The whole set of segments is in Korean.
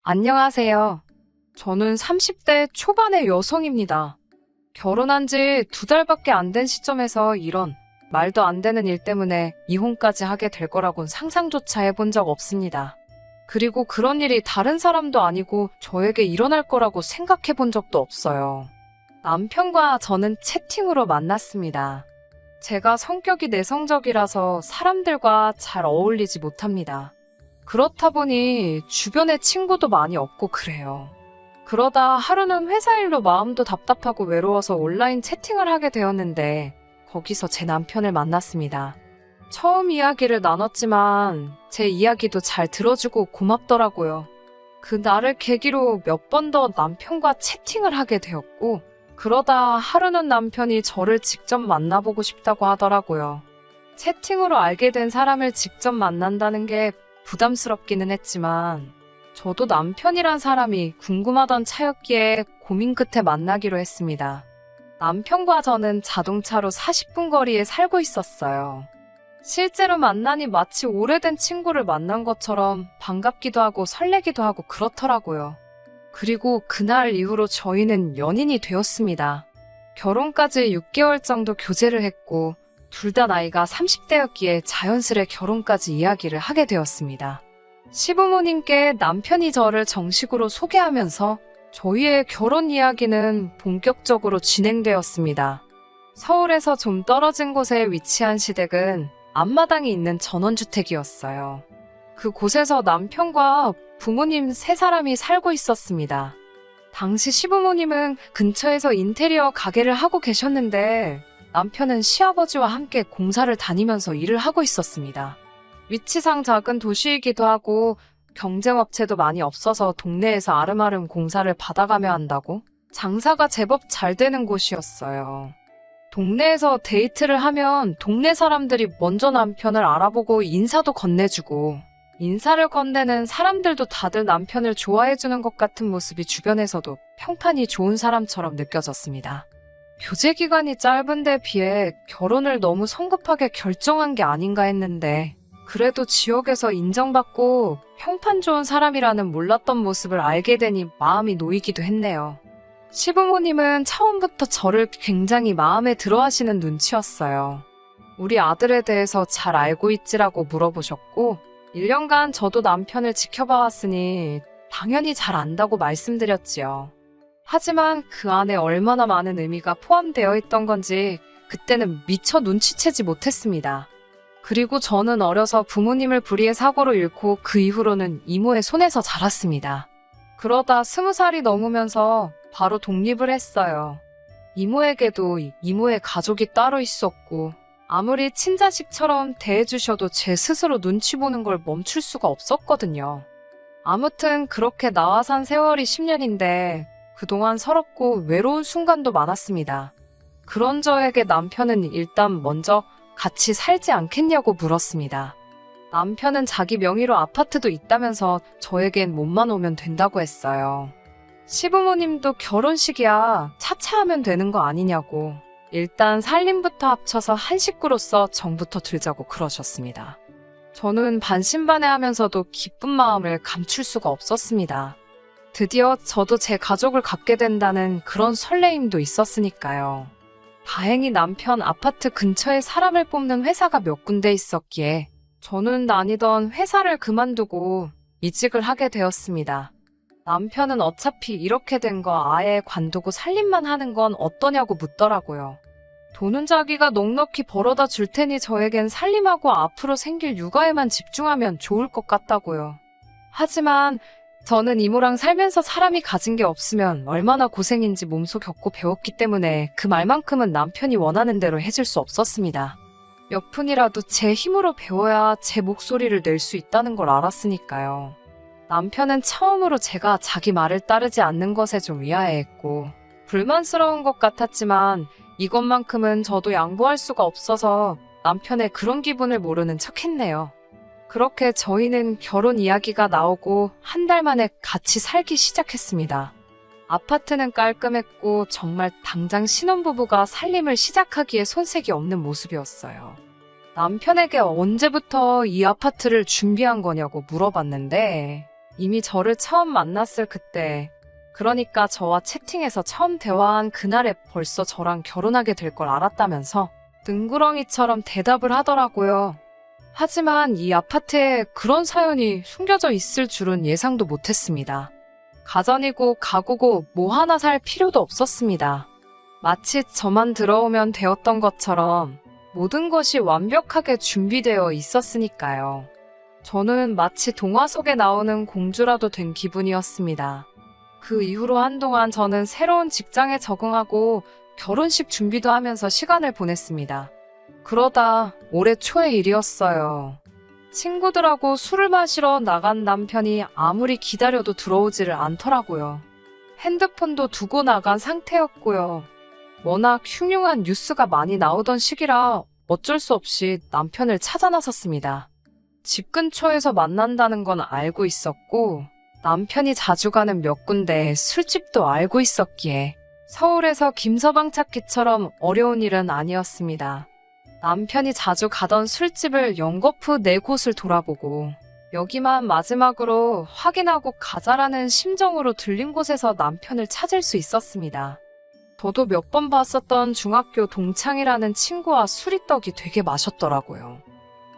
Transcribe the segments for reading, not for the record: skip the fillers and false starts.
안녕하세요. 저는 30대 초반의 여성입니다. 결혼한 지 2달밖에 안 된 시점에서 이런 말도 안 되는 일 때문에 이혼까지 하게 될 거라곤 상상조차 해본 적 없습니다. 그리고 그런 일이 다른 사람도 아니고 저에게 일어날 거라고 생각해 본 적도 없어요. 남편과 저는 채팅으로 만났습니다. 제가 성격이 내성적이라서 사람들과 잘 어울리지 못합니다. 그렇다 보니 주변에 친구도 많이 없고 그래요. 그러다 하루는 회사 일로 마음도 답답하고 외로워서 온라인 채팅을 하게 되었는데 거기서 제 남편을 만났습니다. 처음 이야기를 나눴지만 제 이야기도 잘 들어주고 고맙더라고요. 그날을 계기로 몇 번 더 남편과 채팅을 하게 되었고 그러다 하루는 남편이 저를 직접 만나보고 싶다고 하더라고요. 채팅으로 알게 된 사람을 직접 만난다는 게 부담스럽기는 했지만 저도 남편이란 사람이 궁금하던 차였기에 고민 끝에 만나기로 했습니다. 남편과 저는 자동차로 40분 거리에 살고 있었어요. 실제로 만나니 마치 오래된 친구를 만난 것처럼 반갑기도 하고 설레기도 하고 그렇더라고요. 그리고 그날 이후로 저희는 연인이 되었습니다. 결혼까지 6개월 정도 교제를 했고 둘 다 나이가 30대였기에 자연스레 결혼까지 이야기를 하게 되었습니다. 시부모님께 남편이 저를 정식으로 소개하면서 저희의 결혼 이야기는 본격적으로 진행되었습니다. 서울에서 좀 떨어진 곳에 위치한 시댁은 앞마당이 있는 전원주택이었어요. 그곳에서 남편과 부모님 3사람이 살고 있었습니다. 당시 시부모님은 근처에서 인테리어 가게를 하고 계셨는데 남편은 시아버지와 함께 공사를 다니면서 일을 하고 있었습니다. 위치상 작은 도시이기도 하고 경쟁업체도 많이 없어서 동네에서 아름아름 공사를 받아가며 한다고 장사가 제법 잘 되는 곳이었어요. 동네에서 데이트를 하면 동네 사람들이 먼저 남편을 알아보고 인사도 건네주고 인사를 건네는 사람들도 다들 남편을 좋아해주는 것 같은 모습이 주변에서도 평판이 좋은 사람처럼 느껴졌습니다. 교제 기간이 짧은 데 비해 결혼을 너무 성급하게 결정한 게 아닌가 했는데 그래도 지역에서 인정받고 평판 좋은 사람이라는 몰랐던 모습을 알게 되니 마음이 놓이기도 했네요. 시부모님은 처음부터 저를 굉장히 마음에 들어 하시는 눈치였어요. 우리 아들에 대해서 잘 알고 있지라고 물어보셨고 1년간 저도 남편을 지켜봐 왔으니 당연히 잘 안다고 말씀드렸지요. 하지만 그 안에 얼마나 많은 의미가 포함되어 있던 건지 그때는 미처 눈치채지 못했습니다. 그리고 저는 어려서 부모님을 불의의 사고로 잃고 그 이후로는 이모의 손에서 자랐습니다. 그러다 20살이 넘으면서 바로 독립을 했어요. 이모에게도 이모의 가족이 따로 있었고 아무리 친자식처럼 대해주셔도 제 스스로 눈치 보는 걸 멈출 수가 없었거든요. 아무튼 그렇게 나와 산 세월이 10년인데 그동안 서럽고 외로운 순간도 많았습니다. 그런 저에게 남편은 일단 먼저 같이 살지 않겠냐고 물었습니다. 남편은 자기 명의로 아파트도 있다면서 저에겐 몸만 오면 된다고 했어요. 시부모님도 결혼식이야 차차하면 되는 거 아니냐고 일단 살림부터 합쳐서 한 식구로서 정부터 들자고 그러셨습니다. 저는 반신반의하면서도 기쁜 마음을 감출 수가 없었습니다. 드디어 저도 제 가족을 갖게 된다는 그런 설레임도 있었으니까요. 다행히 남편 아파트 근처에 사람을 뽑는 회사가 몇 군데 있었기에 저는 다니던 회사를 그만두고 이직을 하게 되었습니다. 남편은 어차피 이렇게 된 거 아예 관두고 살림만 하는 건 어떠냐고 묻더라고요. 돈은 자기가 넉넉히 벌어다 줄 테니 저에겐 살림하고 앞으로 생길 육아에만 집중하면 좋을 것 같다고요. 하지만 저는 이모랑 살면서 사람이 가진 게 없으면 얼마나 고생인지 몸소 겪고 배웠기 때문에 그 말만큼은 남편이 원하는 대로 해줄 수 없었습니다. 몇 푼이라도 제 힘으로 배워야 제 목소리를 낼 수 있다는 걸 알았으니까요. 남편은 처음으로 제가 자기 말을 따르지 않는 것에 좀 의아해했고 불만스러운 것 같았지만 이것만큼은 저도 양보할 수가 없어서 남편의 그런 기분을 모르는 척했네요. 그렇게 저희는 결혼 이야기가 나오고 한 달 만에 같이 살기 시작했습니다. 아파트는 깔끔했고 정말 당장 신혼부부가 살림을 시작하기에 손색이 없는 모습이었어요. 남편에게 언제부터 이 아파트를 준비한 거냐고 물어봤는데 이미 저를 처음 만났을 그때, 그러니까 저와 채팅에서 처음 대화한 그날에 벌써 저랑 결혼하게 될 걸 알았다면서 능구렁이처럼 대답을 하더라고요. 하지만 이 아파트에 그런 사연이 숨겨져 있을 줄은 예상도 못했습니다. 가전이고 가구고 뭐 하나 살 필요도 없었습니다. 마치 저만 들어오면 되었던 것처럼 모든 것이 완벽하게 준비되어 있었으니까요. 저는 마치 동화 속에 나오는 공주라도 된 기분이었습니다. 그 이후로 한동안 저는 새로운 직장에 적응하고 결혼식 준비도 하면서 시간을 보냈습니다. 그러다 올해 초의 일이었어요. 친구들하고 술을 마시러 나간 남편이 아무리 기다려도 들어오지를 않더라고요. 핸드폰도 두고 나간 상태였고요. 워낙 흉흉한 뉴스가 많이 나오던 시기라 어쩔 수 없이 남편을 찾아 나섰습니다. 집 근처에서 만난다는 건 알고 있었고 남편이 자주 가는 몇 군데 술집도 알고 있었기에 서울에서 김서방 찾기처럼 어려운 일은 아니었습니다. 남편이 자주 가던 술집을 연거푸 4곳을 돌아보고 여기만 마지막으로 확인하고 가자라는 심정으로 들린 곳에서 남편을 찾을 수 있었습니다. 저도 몇 번 봤었던 중학교 동창이라는 친구와 술이떡이 되게 마셨더라고요.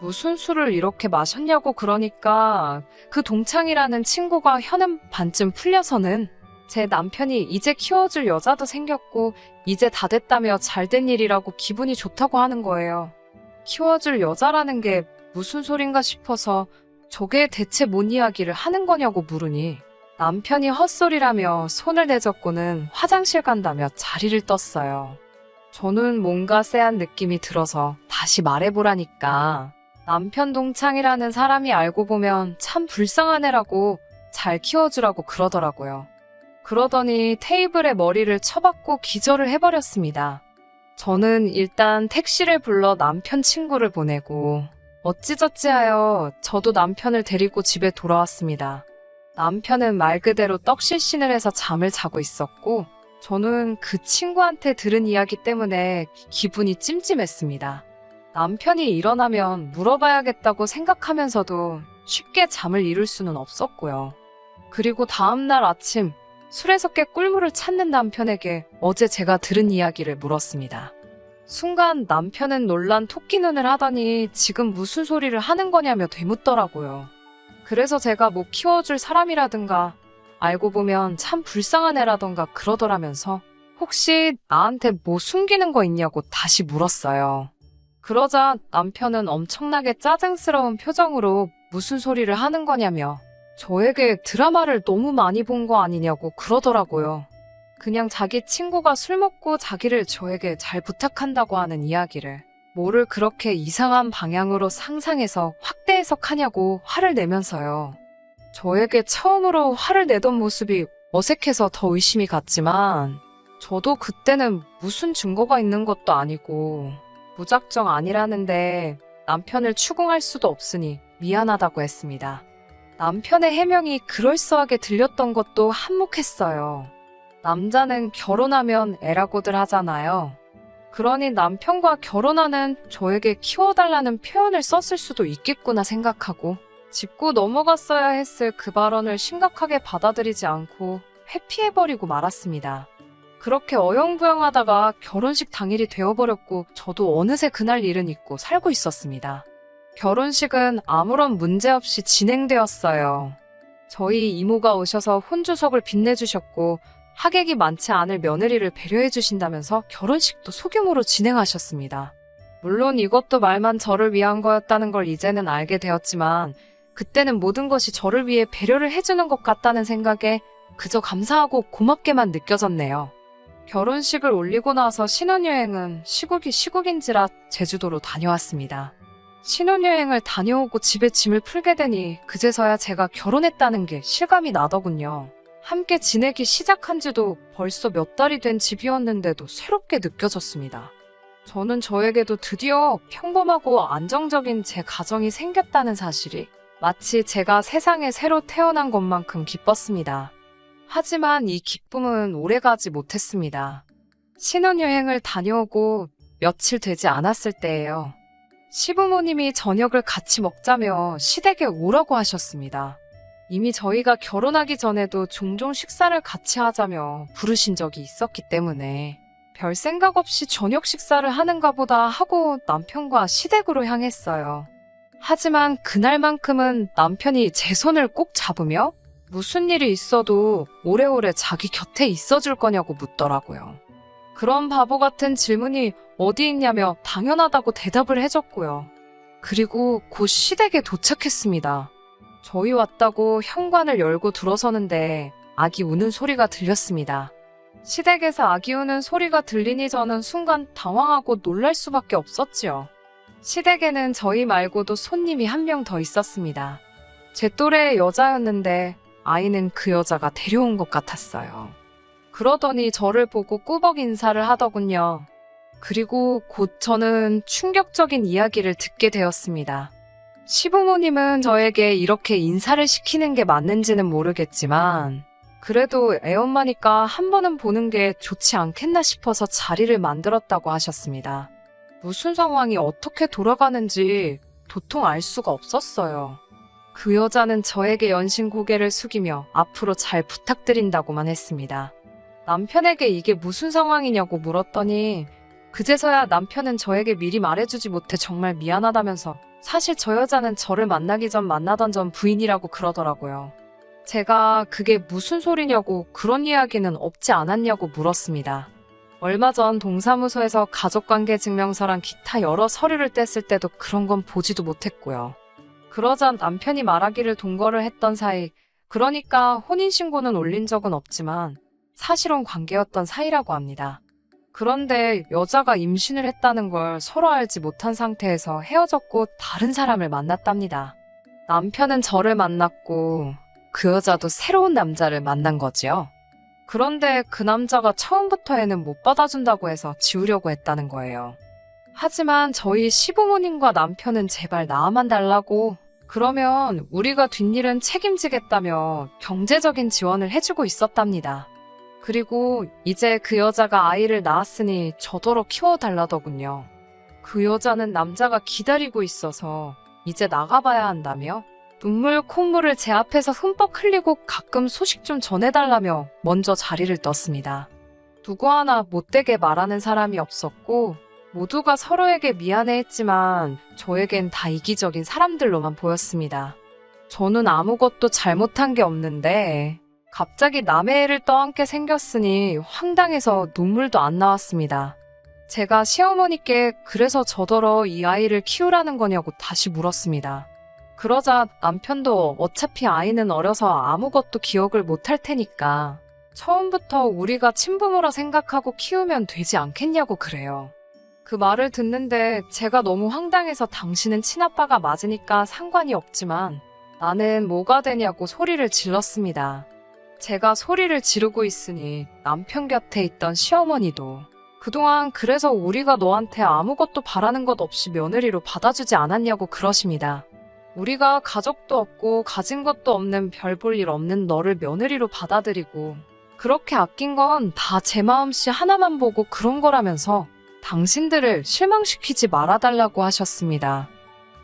무슨 술을 이렇게 마셨냐고 그러니까 그 동창이라는 친구가 혀는 반쯤 풀려서는 제 남편이 이제 키워줄 여자도 생겼고 이제 다 됐다며 잘된 일이라고 기분이 좋다고 하는 거예요. 키워줄 여자라는 게 무슨 소린가 싶어서 저게 대체 뭔 이야기를 하는 거냐고 물으니 남편이 헛소리라며 손을 내젓고는 화장실 간다며 자리를 떴어요. 저는 뭔가 쎄한 느낌이 들어서 다시 말해보라니까 남편 동창이라는 사람이 알고 보면 참 불쌍한 애라고 잘 키워주라고 그러더라고요. 그러더니 테이블에 머리를 쳐박고 기절을 해버렸습니다. 저는 일단 택시를 불러 남편 친구를 보내고 어찌저찌 하여 저도 남편을 데리고 집에 돌아왔습니다. 남편은 말 그대로 떡실신을 해서 잠을 자고 있었고 저는 그 친구한테 들은 이야기 때문에 기분이 찜찜했습니다. 남편이 일어나면 물어봐야겠다고 생각하면서도 쉽게 잠을 이룰 수는 없었고요. 그리고 다음날 아침 술에서 깨 꿀물을 찾는 남편에게 어제 제가 들은 이야기를 물었습니다. 순간 남편은 놀란 토끼 눈을 하더니 지금 무슨 소리를 하는 거냐며 되묻더라고요. 그래서 제가 뭐 키워줄 사람이라든가 알고 보면 참 불쌍한 애라던가 그러더라면서 혹시 나한테 뭐 숨기는 거 있냐고 다시 물었어요. 그러자 남편은 엄청나게 짜증스러운 표정으로 무슨 소리를 하는 거냐며 저에게 드라마를 너무 많이 본 거 아니냐고 그러더라고요. 그냥 자기 친구가 술 먹고 자기를 저에게 잘 부탁한다고 하는 이야기를 뭐를 그렇게 이상한 방향으로 상상해서 확대 해석하냐고 화를 내면서요. 저에게 처음으로 화를 내던 모습이 어색해서 더 의심이 갔지만 저도 그때는 무슨 증거가 있는 것도 아니고 무작정 아니라는데 남편을 추궁할 수도 없으니 미안하다고 했습니다. 남편의 해명이 그럴싸하게 들렸던 것도 한몫했어요. 남자는 결혼하면 애라고들 하잖아요. 그러니 남편과 결혼하는 저에게 키워달라는 표현을 썼을 수도 있겠구나 생각하고 짚고 넘어갔어야 했을 그 발언을 심각하게 받아들이지 않고 회피해버리고 말았습니다. 그렇게 어영부영하다가 결혼식 당일이 되어버렸고 저도 어느새 그날 일은 잊고 살고 있었습니다. 결혼식은 아무런 문제 없이 진행되었어요. 저희 이모가 오셔서 혼주석을 빛내주셨고 하객이 많지 않을 며느리를 배려해 주신다면서 결혼식도 소규모로 진행하셨습니다. 물론 이것도 말만 저를 위한 거였다는 걸 이제는 알게 되었지만 그때는 모든 것이 저를 위해 배려를 해주는 것 같다는 생각에 그저 감사하고 고맙게만 느껴졌네요. 결혼식을 올리고 나서 신혼여행은 시국이 시국인지라 제주도로 다녀왔습니다. 신혼여행을 다녀오고 집에 짐을 풀게 되니 그제서야 제가 결혼했다는 게 실감이 나더군요. 함께 지내기 시작한 지도 벌써 몇 달이 된 집이었는데도 새롭게 느껴졌습니다. 저는 저에게도 드디어 평범하고 안정적인 제 가정이 생겼다는 사실이 마치 제가 세상에 새로 태어난 것만큼 기뻤습니다. 하지만 이 기쁨은 오래가지 못했습니다. 신혼여행을 다녀오고 며칠 되지 않았을 때예요. 시부모님이 저녁을 같이 먹자며 시댁에 오라고 하셨습니다. 이미 저희가 결혼하기 전에도 종종 식사를 같이 하자며 부르신 적이 있었기 때문에 별 생각 없이 저녁 식사를 하는가 보다 하고 남편과 시댁으로 향했어요. 하지만 그날만큼은 남편이 제 손을 꼭 잡으며 무슨 일이 있어도 오래오래 자기 곁에 있어줄 거냐고 묻더라고요. 그런 바보 같은 질문이 어디 있냐며 당연하다고 대답을 해줬고요. 그리고 곧 시댁에 도착했습니다. 저희 왔다고 현관을 열고 들어서는데 아기 우는 소리가 들렸습니다. 시댁에서 아기 우는 소리가 들리니 저는 순간 당황하고 놀랄 수밖에 없었지요. 시댁에는 저희 말고도 손님이 한 명 더 있었습니다. 제 또래의 여자였는데 아이는 그 여자가 데려온 것 같았어요. 그러더니 저를 보고 꾸벅 인사를 하더군요. 그리고 곧 저는 충격적인 이야기를 듣게 되었습니다. 시부모님은 저에게 이렇게 인사를 시키는 게 맞는지는 모르겠지만 그래도 애엄마니까 한 번은 보는 게 좋지 않겠나 싶어서 자리를 만들었다고 하셨습니다. 무슨 상황이 어떻게 돌아가는지 도통 알 수가 없었어요. 그 여자는 저에게 연신 고개를 숙이며 앞으로 잘 부탁드린다고만 했습니다. 남편에게 이게 무슨 상황이냐고 물었더니 그제서야 남편은 저에게 미리 말해주지 못해 정말 미안하다면서 사실 저 여자는 저를 만나기 전 만나던 전 부인이라고 그러더라고요. 제가 그게 무슨 소리냐고 그런 이야기는 없지 않았냐고 물었습니다. 얼마 전 동사무소에서 가족관계 증명서랑 기타 여러 서류를 뗐을 때도 그런 건 보지도 못했고요. 그러자 남편이 말하기를 동거를 했던 사이, 그러니까 혼인신고는 올린 적은 없지만 사실혼 관계였던 사이라고 합니다. 그런데 여자가 임신을 했다는 걸 서로 알지 못한 상태에서 헤어졌고 다른 사람을 만났답니다. 남편은 저를 만났고 그 여자도 새로운 남자를 만난 거지요. 그런데 그 남자가 처음부터 애는 못 받아준다고 해서 지우려고 했다는 거예요. 하지만 저희 시부모님과 남편은 제발 낳아만 달라고, 그러면 우리가 뒷일은 책임지겠다며 경제적인 지원을 해주고 있었답니다. 그리고 이제 그 여자가 아이를 낳았으니 저더러 키워달라더군요. 그 여자는 남자가 기다리고 있어서 이제 나가봐야 한다며 눈물 콧물을 제 앞에서 흠뻑 흘리고 가끔 소식 좀 전해달라며 먼저 자리를 떴습니다. 누구 하나 못되게 말하는 사람이 없었고 모두가 서로에게 미안해했지만 저에겐 다 이기적인 사람들로만 보였습니다. 저는 아무것도 잘못한 게 없는데 갑자기 남의 애를 떠안게 생겼으니 황당해서 눈물도 안 나왔습니다. 제가 시어머니께 그래서 저더러 이 아이를 키우라는 거냐고 다시 물었습니다. 그러자 남편도 어차피 아이는 어려서 아무것도 기억을 못할 테니까 처음부터 우리가 친부모라 생각하고 키우면 되지 않겠냐고 그래요. 그 말을 듣는데 제가 너무 황당해서 당신은 친아빠가 맞으니까 상관이 없지만 나는 뭐가 되냐고 소리를 질렀습니다. 제가 소리를 지르고 있으니 남편 곁에 있던 시어머니도 그동안 그래서 우리가 너한테 아무것도 바라는 것 없이 며느리로 받아주지 않았냐고 그러십니다. 우리가 가족도 없고 가진 것도 없는 별 볼 일 없는 너를 며느리로 받아들이고 그렇게 아낀 건 다 제 마음씨 하나만 보고 그런 거라면서 당신들을 실망시키지 말아달라고 하셨습니다.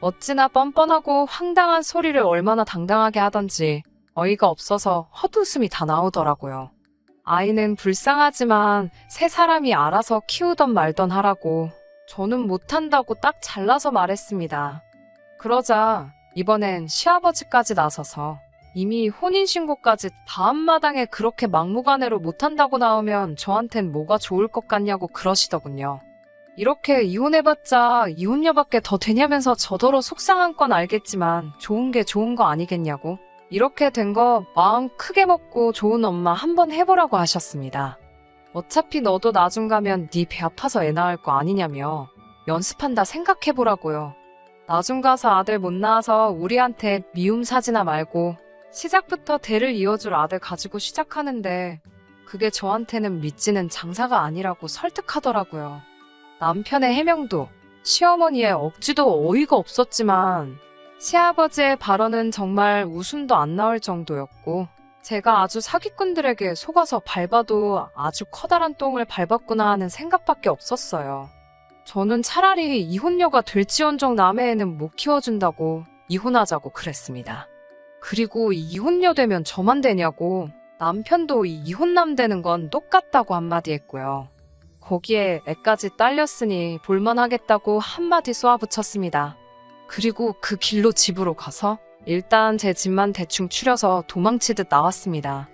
어찌나 뻔뻔하고 황당한 소리를 얼마나 당당하게 하던지 어이가 없어서 헛웃음이 다 나오더라고요. 아이는 불쌍하지만 세 사람이 알아서 키우던 말던 하라고 저는 못한다고 딱 잘라서 말했습니다. 그러자 이번엔 시아버지까지 나서서 이미 혼인신고까지 다음 마당에 그렇게 막무가내로 못한다고 나오면 저한텐 뭐가 좋을 것 같냐고 그러시더군요. 이렇게 이혼해봤자 이혼녀밖에 더 되냐면서 저더러 속상한 건 알겠지만 좋은 게 좋은 거 아니겠냐고. 이렇게 된 거 마음 크게 먹고 좋은 엄마 한번 해보라고 하셨습니다. 어차피 너도 나중 가면 네 배 아파서 애 낳을 거 아니냐며 연습한다 생각해보라고요. 나중 가서 아들 못 낳아서 우리한테 미움 사지나 말고 시작부터 대를 이어줄 아들 가지고 시작하는데 그게 저한테는 믿지는 장사가 아니라고 설득하더라고요. 남편의 해명도 시어머니의 억지도 어이가 없었지만 시아버지의 발언은 정말 웃음도 안 나올 정도였고 제가 아주 사기꾼들에게 속아서 밟아도 아주 커다란 똥을 밟았구나 하는 생각밖에 없었어요. 저는 차라리 이혼녀가 될지언정 남의 애는 못 키워준다고 이혼하자고 그랬습니다. 그리고 이혼녀 되면 저만 되냐고, 남편도 이혼남 되는 건 똑같다고 한마디 했고요. 거기에 애까지 딸렸으니 볼만하겠다고 한마디 쏘아붙였습니다. 그리고 그 길로 집으로 가서 일단 제 집만 대충 추려서 도망치듯 나왔습니다.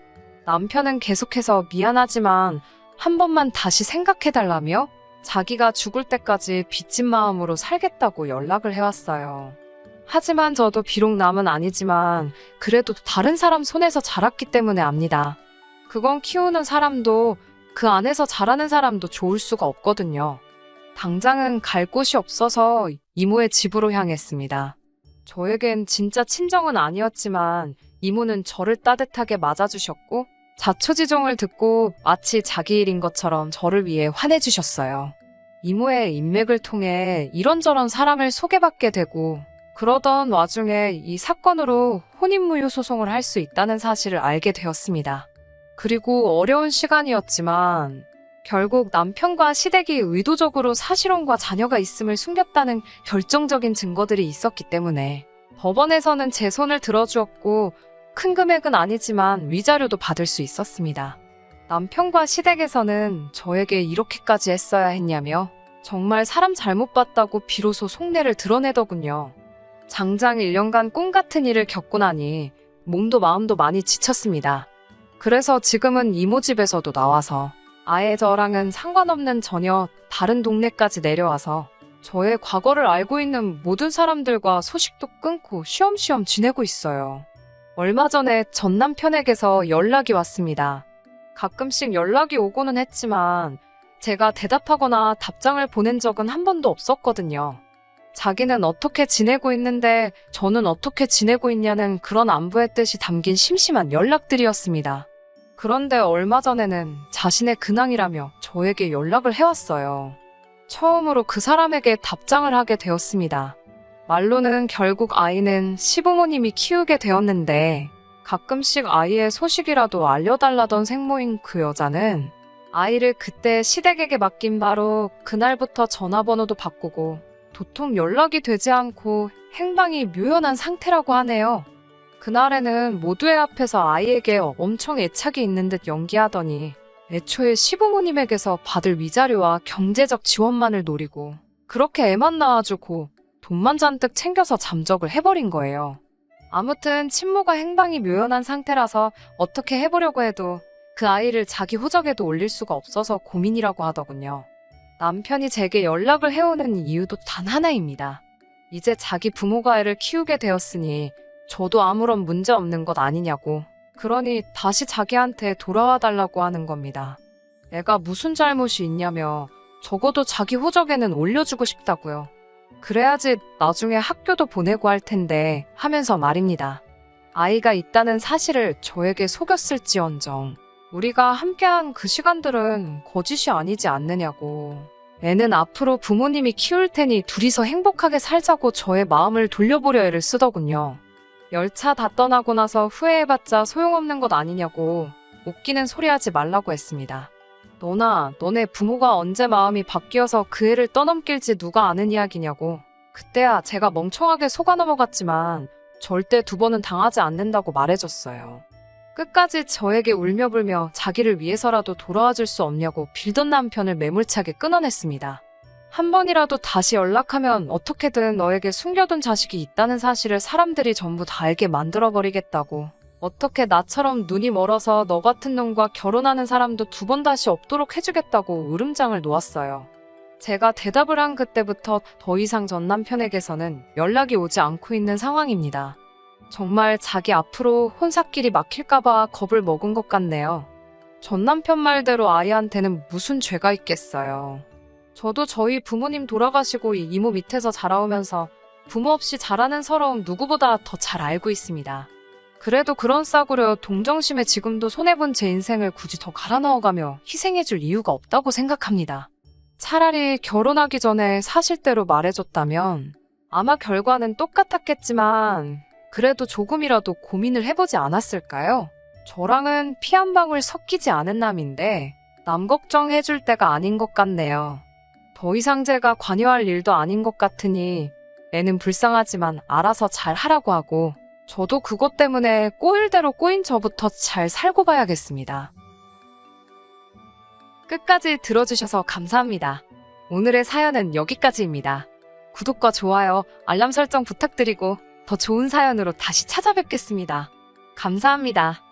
남편은 계속해서 미안하지만 한 번만 다시 생각해달라며 자기가 죽을 때까지 빚진 마음으로 살겠다고 연락을 해왔어요. 하지만 저도 비록 남은 아니지만 그래도 다른 사람 손에서 자랐기 때문에 압니다. 그건 키우는 사람도 그 안에서 자라는 사람도 좋을 수가 없거든요. 당장은 갈 곳이 없어서 이모의 집으로 향했습니다. 저에겐 진짜 친정은 아니었지만 이모는 저를 따뜻하게 맞아주셨고 자초지종을 듣고 마치 자기 일인 것처럼 저를 위해 화내주셨어요. 이모의 인맥을 통해 이런저런 사람을 소개받게 되고 그러던 와중에 이 사건으로 혼인무효 소송을 할 수 있다는 사실을 알게 되었습니다. 그리고 어려운 시간이었지만 결국 남편과 시댁이 의도적으로 사실혼과 자녀가 있음을 숨겼다는 결정적인 증거들이 있었기 때문에 법원에서는 제 손을 들어주었고 큰 금액은 아니지만 위자료도 받을 수 있었습니다. 남편과 시댁에서는 저에게 이렇게까지 했어야 했냐며 정말 사람 잘못 봤다고 비로소 속내를 드러내더군요. 장장 1년간 꿈 같은 일을 겪고 나니 몸도 마음도 많이 지쳤습니다. 그래서 지금은 이모 집에서도 나와서 아예 저랑은 상관없는 전혀 다른 동네까지 내려와서 저의 과거를 알고 있는 모든 사람들과 소식도 끊고 쉬엄쉬엄 지내고 있어요. 얼마 전에 전 남편에게서 연락이 왔습니다. 가끔씩 연락이 오고는 했지만 제가 대답하거나 답장을 보낸 적은 한 번도 없었거든요. 자기는 어떻게 지내고 있는데 저는 어떻게 지내고 있냐는 그런 안부의 뜻이 담긴 심심한 연락들이었습니다. 그런데 얼마 전에는 자신의 근황이라며 저에게 연락을 해왔어요. 처음으로 그 사람에게 답장을 하게 되었습니다. 말로는 결국 아이는 시부모님이 키우게 되었는데 가끔씩 아이의 소식이라도 알려달라던 생모인 그 여자는 아이를 그때 시댁에게 맡긴 바로 그날부터 전화번호도 바꾸고 도통 연락이 되지 않고 행방이 묘연한 상태라고 하네요. 그날에는 모두의 앞에서 아이에게 엄청 애착이 있는 듯 연기하더니 애초에 시부모님에게서 받을 위자료와 경제적 지원만을 노리고 그렇게 애만 낳아주고 돈만 잔뜩 챙겨서 잠적을 해버린 거예요. 아무튼 친모가 행방이 묘연한 상태라서 어떻게 해보려고 해도 그 아이를 자기 호적에도 올릴 수가 없어서 고민이라고 하더군요. 남편이 제게 연락을 해오는 이유도 단 하나입니다. 이제 자기 부모가 애를 키우게 되었으니 저도 아무런 문제 없는 것 아니냐고. 그러니 다시 자기한테 돌아와 달라고 하는 겁니다. 애가 무슨 잘못이 있냐며 적어도 자기 호적에는 올려주고 싶다고요. 그래야지 나중에 학교도 보내고 할 텐데 하면서 말입니다. 아이가 있다는 사실을 저에게 속였을지언정 우리가 함께한 그 시간들은 거짓이 아니지 않느냐고. 애는 앞으로 부모님이 키울 테니 둘이서 행복하게 살자고 저의 마음을 돌려보려 애를 쓰더군요. 열차 다 떠나고 나서 후회해봤자 소용없는 것 아니냐고 웃기는 소리 하지 말라고 했습니다. 너네 부모가 언제 마음이 바뀌어서 그 애를 떠넘길지 누가 아는 이야기냐고. 그때야 제가 멍청하게 속아 넘어갔지만 절대 두 번은 당하지 않는다고 말해줬어요. 끝까지 저에게 울며불며 자기를 위해서라도 돌아와 줄 수 없냐고 빌던 남편을 매몰차게 끊어냈습니다. 한 번이라도 다시 연락하면 어떻게든 너에게 숨겨둔 자식이 있다는 사실을 사람들이 전부 다 알게 만들어버리겠다고. 어떻게 나처럼 눈이 멀어서 너 같은 놈과 결혼하는 사람도 두 번 다시 없도록 해주겠다고 으름장을 놓았어요. 제가 대답을 한 그때부터 더 이상 전 남편에게서는 연락이 오지 않고 있는 상황입니다. 정말 자기 앞으로 혼사길이 막힐까봐 겁을 먹은 것 같네요. 전 남편 말대로 아이한테는 무슨 죄가 있겠어요. 저도 저희 부모님 돌아가시고 이모 밑에서 자라오면서 부모 없이 자라는 서러움 누구보다 더 잘 알고 있습니다. 그래도 그런 싸구려 동정심에 지금도 손해본 제 인생을 굳이 더 갈아 넣어가며 희생해줄 이유가 없다고 생각합니다. 차라리 결혼하기 전에 사실대로 말해줬다면 아마 결과는 똑같았겠지만 그래도 조금이라도 고민을 해보지 않았을까요? 저랑은 피 한 방울 섞이지 않은 남인데 남 걱정해줄 때가 아닌 것 같네요. 더 이상 제가 관여할 일도 아닌 것 같으니 애는 불쌍하지만 알아서 잘 하라고 하고 저도 그것 때문에 꼬일 대로 꼬인 저부터 잘 살고 봐야겠습니다. 끝까지 들어주셔서 감사합니다. 오늘의 사연은 여기까지입니다. 구독과 좋아요, 알람 설정 부탁드리고 더 좋은 사연으로 다시 찾아뵙겠습니다. 감사합니다.